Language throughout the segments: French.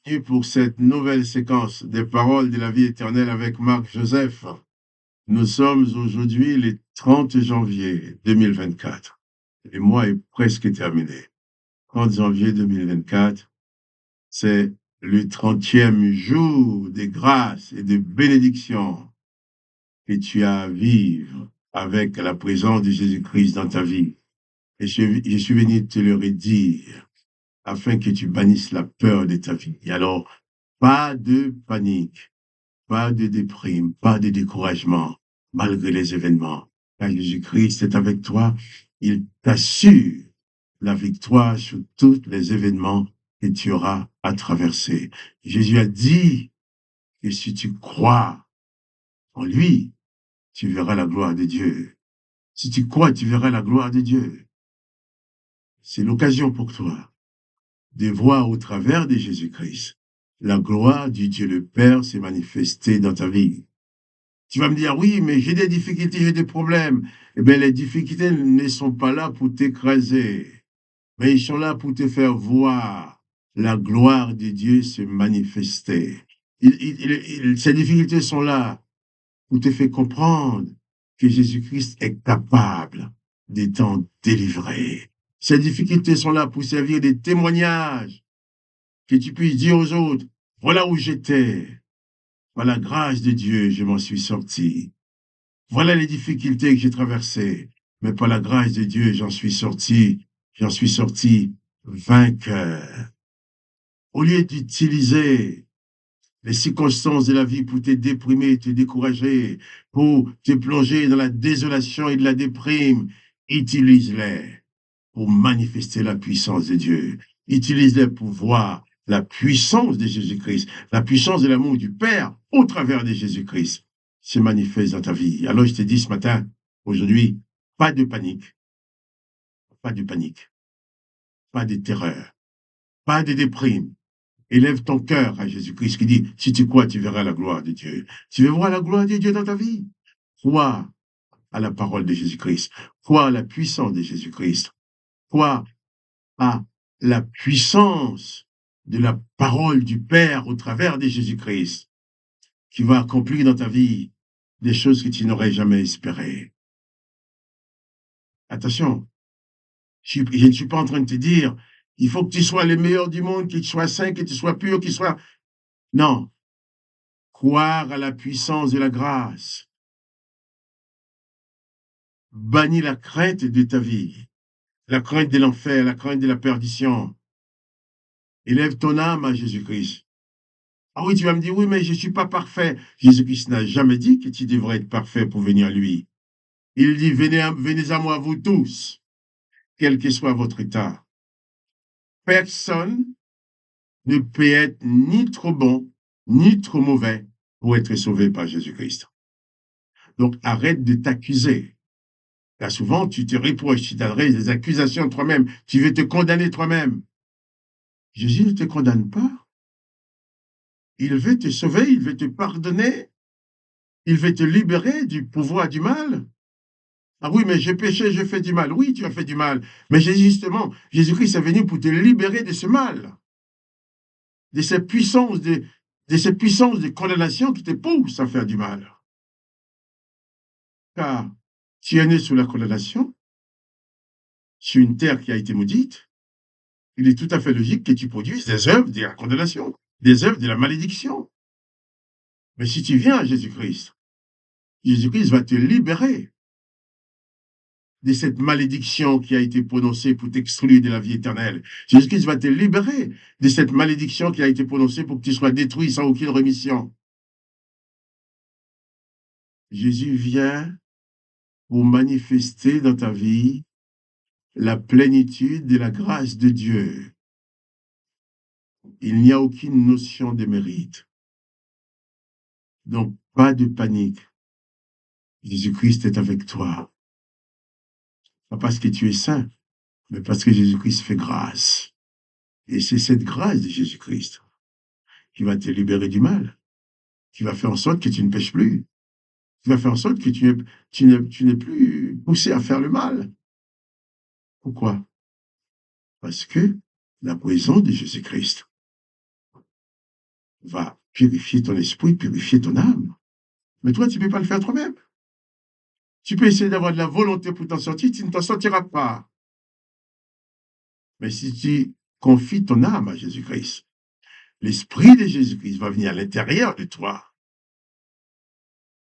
bienvenue pour cette nouvelle séquence des paroles de la vie éternelle avec Marc Joseph. Nous sommes aujourd'hui le 30 janvier 2024. Le mois est presque terminé. 30 janvier 2024, c'est le 30e jour de grâce et de bénédiction que tu as à vivre avec la présence de Jésus-Christ dans ta vie. Et je suis venu te le redire afin que tu bannisses la peur de ta vie. Et alors, pas de panique, pas de déprime, pas de découragement, malgré les événements. Car Jésus-Christ est avec toi, il t'assure la victoire sur tous les événements que tu auras à traverser. Jésus a dit que si tu crois en lui, tu verras la gloire de Dieu. Si tu crois, tu verras la gloire de Dieu. C'est l'occasion pour toi de voir au travers de Jésus-Christ la gloire du Dieu le Père s'est manifestée dans ta vie. Tu vas me dire, oui, mais j'ai des difficultés, j'ai des problèmes. Eh bien, les difficultés ne sont pas là pour t'écraser, mais ils sont là pour te faire voir la gloire de Dieu se manifester. Ces difficultés sont là pour te faire comprendre que Jésus-Christ est capable de t'en délivrer. Ces difficultés sont là pour servir de témoignages, que tu puisses dire aux autres, voilà où j'étais. Par la grâce de Dieu, je m'en suis sorti. Voilà les difficultés que j'ai traversées, mais par la grâce de Dieu, j'en suis sorti vainqueur. Au lieu d'utiliser les circonstances de la vie pour te déprimer, te décourager, pour te plonger dans la désolation et de la déprime, utilise-les pour manifester la puissance de Dieu. Utilise-les pour voir la puissance de Jésus-Christ, la puissance de l'amour du Père au travers de Jésus-Christ se manifeste dans ta vie. Alors je te dis ce matin, aujourd'hui, pas de panique, pas de panique, pas de terreur, pas de déprime. Élève ton cœur à Jésus-Christ qui dit, si tu crois, tu verras la gloire de Dieu. Tu veux voir la gloire de Dieu dans ta vie. Crois à la parole de Jésus-Christ. Crois à la puissance de Jésus-Christ. Crois à la puissance de la parole du Père au travers de Jésus-Christ qui va accomplir dans ta vie des choses que tu n'aurais jamais espérées. Attention, je ne suis pas en train de te dire, il faut que tu sois le meilleur du monde, que tu sois saint, que tu sois pur, que tu sois... Non, croire à la puissance de la grâce. Bannis la crainte de ta vie, la crainte de l'enfer, la crainte de la perdition. Élève ton âme à Jésus-Christ. Ah oui, tu vas me dire, oui, mais je ne suis pas parfait. Jésus-Christ n'a jamais dit que tu devrais être parfait pour venir à lui. Il dit, venez à moi, vous tous, quel que soit votre état. Personne ne peut être ni trop bon, ni trop mauvais pour être sauvé par Jésus-Christ. Donc, arrête de t'accuser. Là, souvent, tu te reproches, tu t'adresses des accusations à toi-même, tu veux te condamner toi-même. Jésus ne te condamne pas. Il veut te sauver, il veut te pardonner, il veut te libérer du pouvoir du mal. Ah oui, mais j'ai péché, j'ai fait du mal. Oui, tu as fait du mal. Mais justement, Jésus-Christ est venu pour te libérer de ce mal, de ces puissances, de ces puissances de condamnation qui te poussent à faire du mal. Car tu es né sous la condamnation, sur une terre qui a été maudite. Il est tout à fait logique que tu produises des œuvres de la condamnation, des œuvres de la malédiction. Mais si tu viens à Jésus-Christ, Jésus-Christ va te libérer de cette malédiction qui a été prononcée pour t'exclure de la vie éternelle. Jésus-Christ va te libérer de cette malédiction qui a été prononcée pour que tu sois détruit sans aucune rémission. Jésus vient pour manifester dans ta vie la plénitude de la grâce de Dieu. Il n'y a aucune notion de mérite. Donc, pas de panique. Jésus-Christ est avec toi. Pas parce que tu es saint, mais parce que Jésus-Christ fait grâce. Et c'est cette grâce de Jésus-Christ qui va te libérer du mal, qui va faire en sorte que tu ne pêches plus, qui va faire en sorte que tu n'es plus poussé à faire le mal. Pourquoi? Parce que la présence de Jésus-Christ va purifier ton esprit, purifier ton âme. Mais toi, tu ne peux pas le faire toi-même. Tu peux essayer d'avoir de la volonté pour t'en sortir, tu ne t'en sortiras pas. Mais si tu confies ton âme à Jésus-Christ, l'esprit de Jésus-Christ va venir à l'intérieur de toi,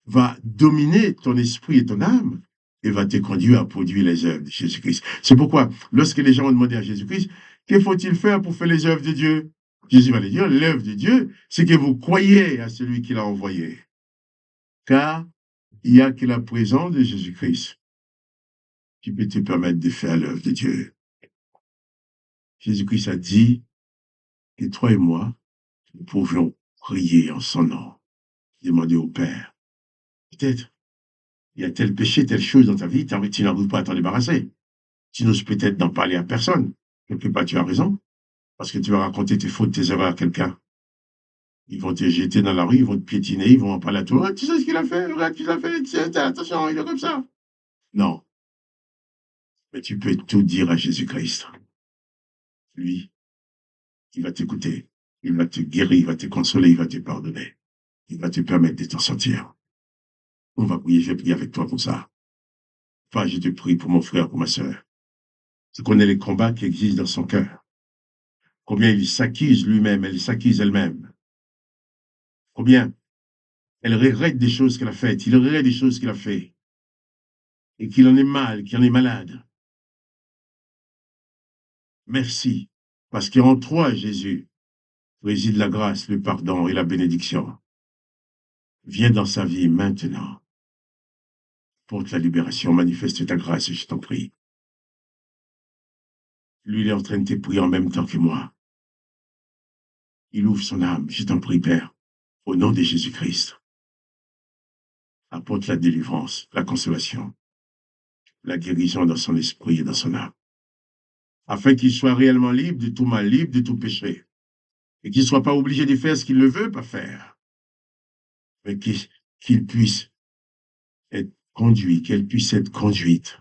va dominer ton esprit et ton âme et va te conduire à produire les œuvres de Jésus-Christ. C'est pourquoi, lorsque les gens ont demandé à Jésus-Christ, que faut-il faire pour faire les œuvres de Dieu? Jésus va leur dire, l'œuvre de Dieu, c'est que vous croyez à celui qui l'a envoyé. Car il n'y a que la présence de Jésus-Christ qui peut te permettre de faire l'œuvre de Dieu. Jésus-Christ a dit que toi et moi, nous pouvions prier en son nom, demander au Père. Peut-être, il y a tel péché, telle chose dans ta vie, tu n'arrives pas à t'en débarrasser. Tu n'oses peut-être n'en parler à personne. Quelque part, tu as raison, parce que tu vas raconter tes fautes, tes erreurs à quelqu'un. Ils vont te jeter dans la rue, ils vont te piétiner, ils vont en parler à toi. Ah, tu sais ce qu'il a fait, regarde ce qu'il a fait, tiens, attention, il est comme ça. Non, mais tu peux tout dire à Jésus-Christ. Lui, il va t'écouter, il va te guérir, il va te consoler, il va te pardonner. Il va te permettre de t'en sortir. On va prier, je vais prier avec toi pour ça. Enfin, je te prie pour mon frère, pour ma soeur. Tu connais les combats qui existent dans son cœur. Combien il s'accuse lui-même, elle s'accuse elle-même. Combien elle regrette des choses qu'elle a faites, il regrette des choses qu'il a fait. Et qu'il en est mal, qu'il en est malade. Merci. Parce qu'en toi, Jésus, réside la grâce, le pardon et la bénédiction. Viens dans sa vie maintenant. Porte la libération, manifeste ta grâce, je t'en prie. Lui, il est en train de te prier en même temps que moi. Il ouvre son âme, je t'en prie, Père, au nom de Jésus-Christ. Apporte la délivrance, la consolation, la guérison dans son esprit et dans son âme, afin qu'il soit réellement libre de tout mal, libre de tout péché, et qu'il ne soit pas obligé de faire ce qu'il ne veut pas faire, mais qu'il puisse être conduit, qu'elle puisse être conduite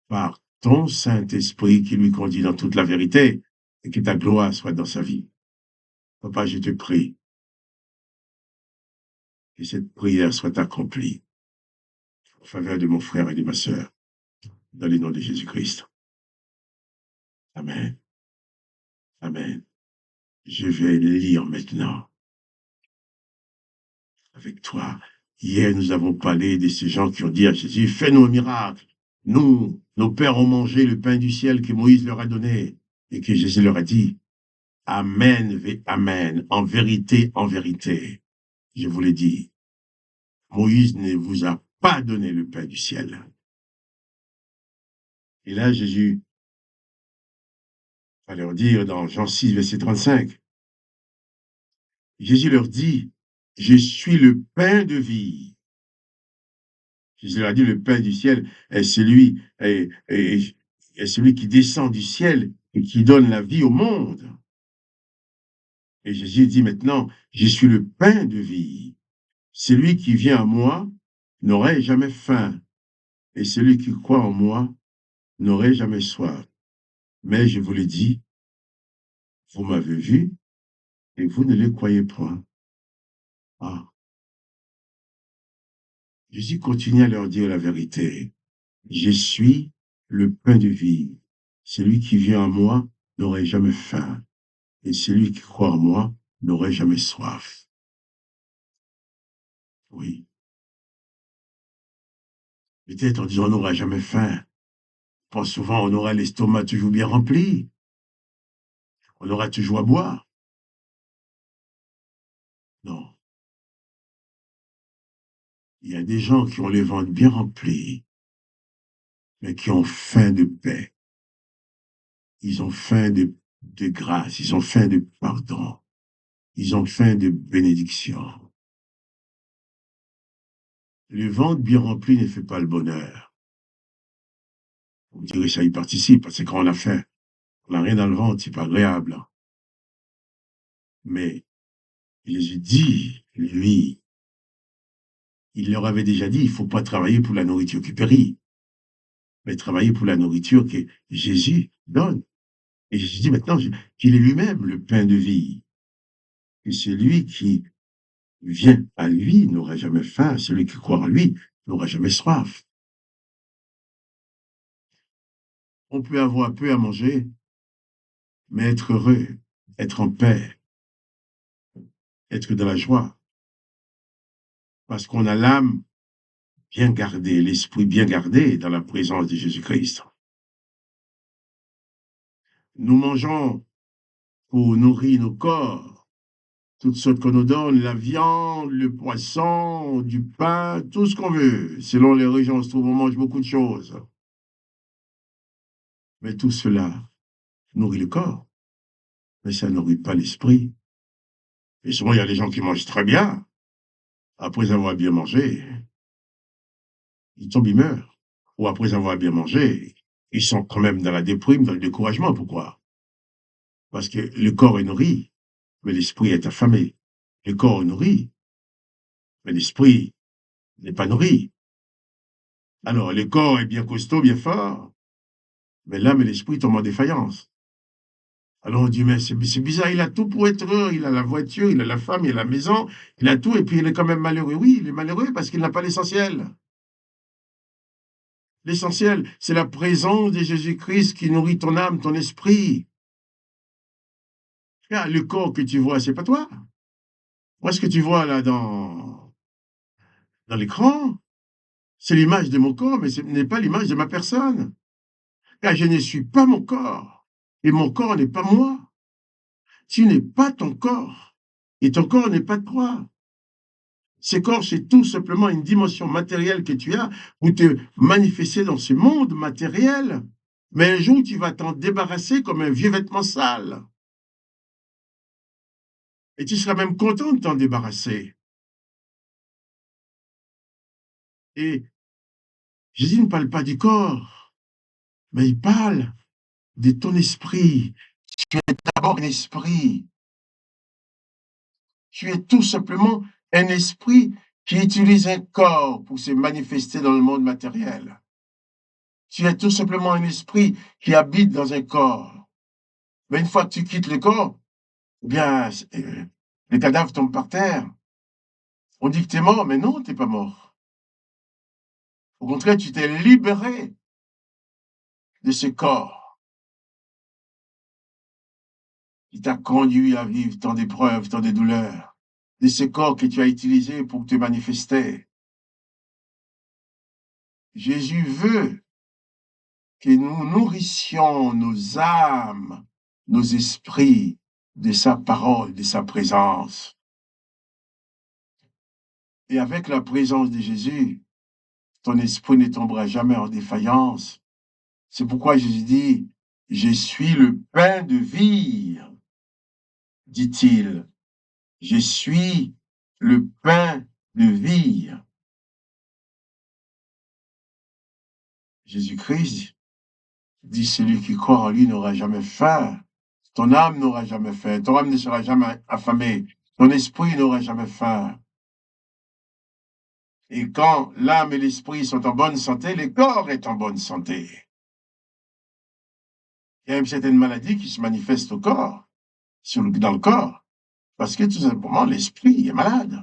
par ton Saint-Esprit qui lui conduit dans toute la vérité, et que ta gloire soit dans sa vie. Papa, je te prie que cette prière soit accomplie en faveur de mon frère et de ma sœur, dans le nom de Jésus-Christ. Amen. Amen. Je vais lire maintenant avec toi. Hier, nous avons parlé de ces gens qui ont dit à Jésus, fais-nous un miracle. Nous, nos pères ont mangé le pain du ciel que Moïse leur a donné et que Jésus leur a dit, Amen, Amen, en vérité, je vous l'ai dit, Moïse ne vous a pas donné le pain du ciel. Et là, Jésus va leur dire dans Jean 6, verset 35, Jésus leur dit, je suis le pain de vie. Jésus leur a dit, le pain du ciel est celui, est celui qui descend du ciel et qui donne la vie au monde. Et Jésus dit maintenant, je suis le pain de vie. Celui qui vient à moi n'aurait jamais faim, et celui qui croit en moi n'aurait jamais soif. Mais je vous le dis, vous m'avez vu, et vous ne le croyez point. Ah. Jésus continue à leur dire la vérité. Je suis le pain de vie. Celui qui vient à moi n'aurait jamais faim, et celui qui croit en moi n'aurait jamais soif. Oui. Peut-être en disant on n'aura jamais faim. Pas souvent, on aura l'estomac toujours bien rempli. On aura toujours à boire. Non. Il y a des gens qui ont les ventres bien remplis, mais qui ont faim de paix. Ils ont faim de grâce, ils ont faim de pardon, ils ont faim de bénédiction. Le ventre bien rempli ne fait pas le bonheur. Vous me direz, ça y participe, parce que quand on a faim, on n'a rien dans le ventre, c'est pas agréable. Mais Jésus dit, lui, il leur avait déjà dit, il ne faut pas travailler pour la nourriture qui périt, mais travailler pour la nourriture que Jésus donne. Et Jésus dit maintenant qu'il est lui-même le pain de vie. Et celui qui vient à lui n'aura jamais faim, celui qui croit en lui n'aura jamais soif. On peut avoir peu à manger, mais être heureux, être en paix, être dans la joie, parce qu'on a l'âme bien gardée, l'esprit bien gardé dans la présence de Jésus-Christ. Nous mangeons pour nourrir nos corps, toutes sortes qu'on nous donne, la viande, le poisson, du pain, tout ce qu'on veut. Selon les régions où on se trouve, on mange beaucoup de choses. Mais tout cela nourrit le corps, mais ça ne nourrit pas l'esprit. Et souvent, il y a des gens qui mangent très bien, après avoir bien mangé, ils tombent, ils meurent. Ou après avoir bien mangé, ils sont quand même dans la déprime, dans le découragement. Pourquoi? Parce que le corps est nourri, mais l'esprit est affamé. Le corps est nourri, mais l'esprit n'est pas nourri. Alors, le corps est bien costaud, bien fort, mais l'âme et l'esprit tombent en défaillance. Alors on dit, mais c'est bizarre, il a tout pour être heureux, il a la voiture, il a la femme, il a la maison, il a tout, et puis il est quand même malheureux. Oui, il est malheureux parce qu'il n'a pas l'essentiel. L'essentiel, c'est la présence de Jésus-Christ qui nourrit ton âme, ton esprit. Ah, le corps que tu vois, c'est pas toi. Moi, ce que tu vois là dans l'écran, c'est l'image de mon corps, mais ce n'est pas l'image de ma personne. Car je ne suis pas mon corps, et mon corps n'est pas moi. Tu n'es pas ton corps, et ton corps n'est pas toi. Ce corps, c'est tout simplement une dimension matérielle que tu as pour te manifester dans ce monde matériel. Mais un jour, tu vas t'en débarrasser comme un vieux vêtement sale. Et tu seras même content de t'en débarrasser. Et Jésus ne parle pas du corps, mais il parle de ton esprit. Tu es d'abord un esprit. Tu es tout simplement un esprit qui utilise un corps pour se manifester dans le monde matériel. Tu es tout simplement un esprit qui habite dans un corps. Mais une fois que tu quittes le corps, eh bien, les cadavres tombent par terre. On dit que tu es mort, mais non, tu n'es pas mort. Au contraire, tu t'es libéré de ce corps qui t'a conduit à vivre tant d'épreuves, tant de douleurs, de ce corps que tu as utilisé pour te manifester. Jésus veut que nous nourrissions nos âmes, nos esprits de sa parole, de sa présence. Et avec la présence de Jésus, ton esprit ne tombera jamais en défaillance. C'est pourquoi Jésus dit, je suis le pain de vie, dit-il. Je suis le pain de vie. Jésus-Christ dit, celui qui croit en lui n'aura jamais faim. Ton âme n'aura jamais faim. Ton âme ne sera jamais affamée. Ton esprit n'aura jamais faim. Et quand l'âme et l'esprit sont en bonne santé, le corps est en bonne santé. Il y a une certaine maladie qui se manifeste au corps, dans le corps, parce que tout simplement l'esprit est malade.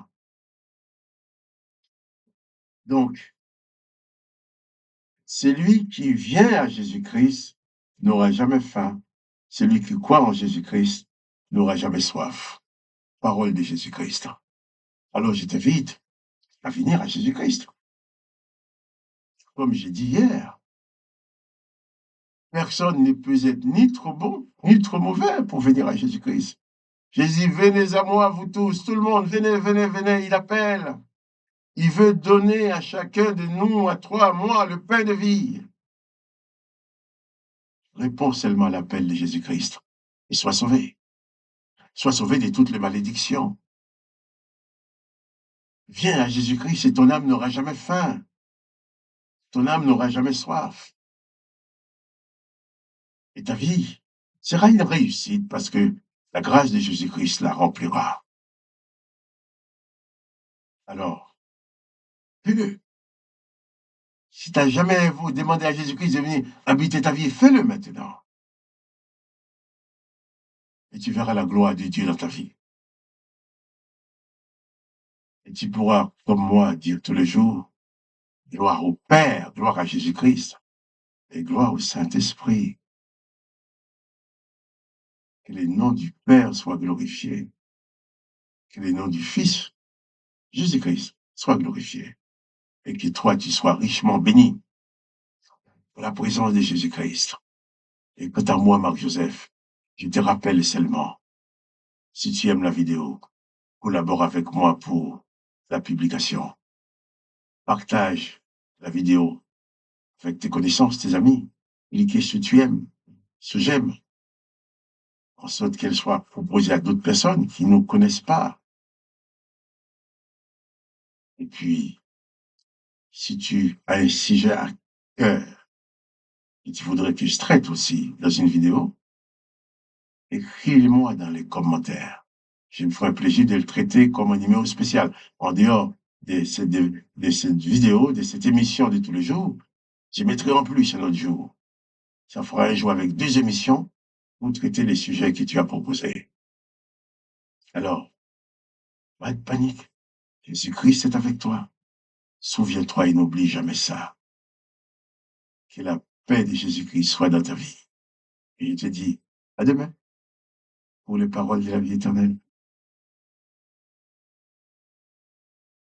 Donc, celui qui vient à Jésus-Christ n'aura jamais faim. Celui qui croit en Jésus-Christ n'aura jamais soif. Parole de Jésus-Christ. Alors je t'invite à venir à Jésus-Christ. Comme j'ai dit hier, personne ne peut être ni trop bon, ni trop mauvais pour venir à Jésus-Christ. Jésus, venez à moi, vous tous, tout le monde, venez, venez, venez, il appelle. Il veut donner à chacun de nous, à toi, à moi, le pain de vie. Réponds seulement à l'appel de Jésus-Christ et sois sauvé. Sois sauvé de toutes les malédictions. Viens à Jésus-Christ et ton âme n'aura jamais faim. Ton âme n'aura jamais soif. Et ta vie sera une réussite parce que la grâce de Jésus-Christ la remplira. Alors, fais-le. Si tu n'as jamais demandé à Jésus-Christ de venir habiter ta vie, fais-le maintenant. Et tu verras la gloire de Dieu dans ta vie. Et tu pourras, comme moi, dire tous les jours, gloire au Père, gloire à Jésus-Christ et gloire au Saint-Esprit. Que le nom du Père soit glorifié, que le nom du Fils, Jésus-Christ, soit glorifié, et que toi, tu sois richement béni pour la présence de Jésus-Christ. Et quant à moi, Marc-Joseph, je te rappelle seulement, si tu aimes la vidéo, collabore avec moi pour la publication. Partage la vidéo avec tes connaissances, tes amis. Cliquez sur tu aimes, sur j'aime, en sorte qu'elle soit proposée à d'autres personnes qui ne connaissent pas. Et puis, si tu as un sujet à cœur et tu voudrais que je traite aussi dans une vidéo, écris-le-moi dans les commentaires. Je me ferai un plaisir de le traiter comme un numéro spécial. En dehors de cette vidéo, de cette émission de tous les jours, je mettrai en plus un autre jour. Ça fera un jour avec 2 émissions pour traiter les sujets que tu as proposés. Alors, pas de panique. Jésus-Christ est avec toi. Souviens-toi et n'oublie jamais ça. Que la paix de Jésus-Christ soit dans ta vie. Et je te dis à demain pour les paroles de la vie éternelle.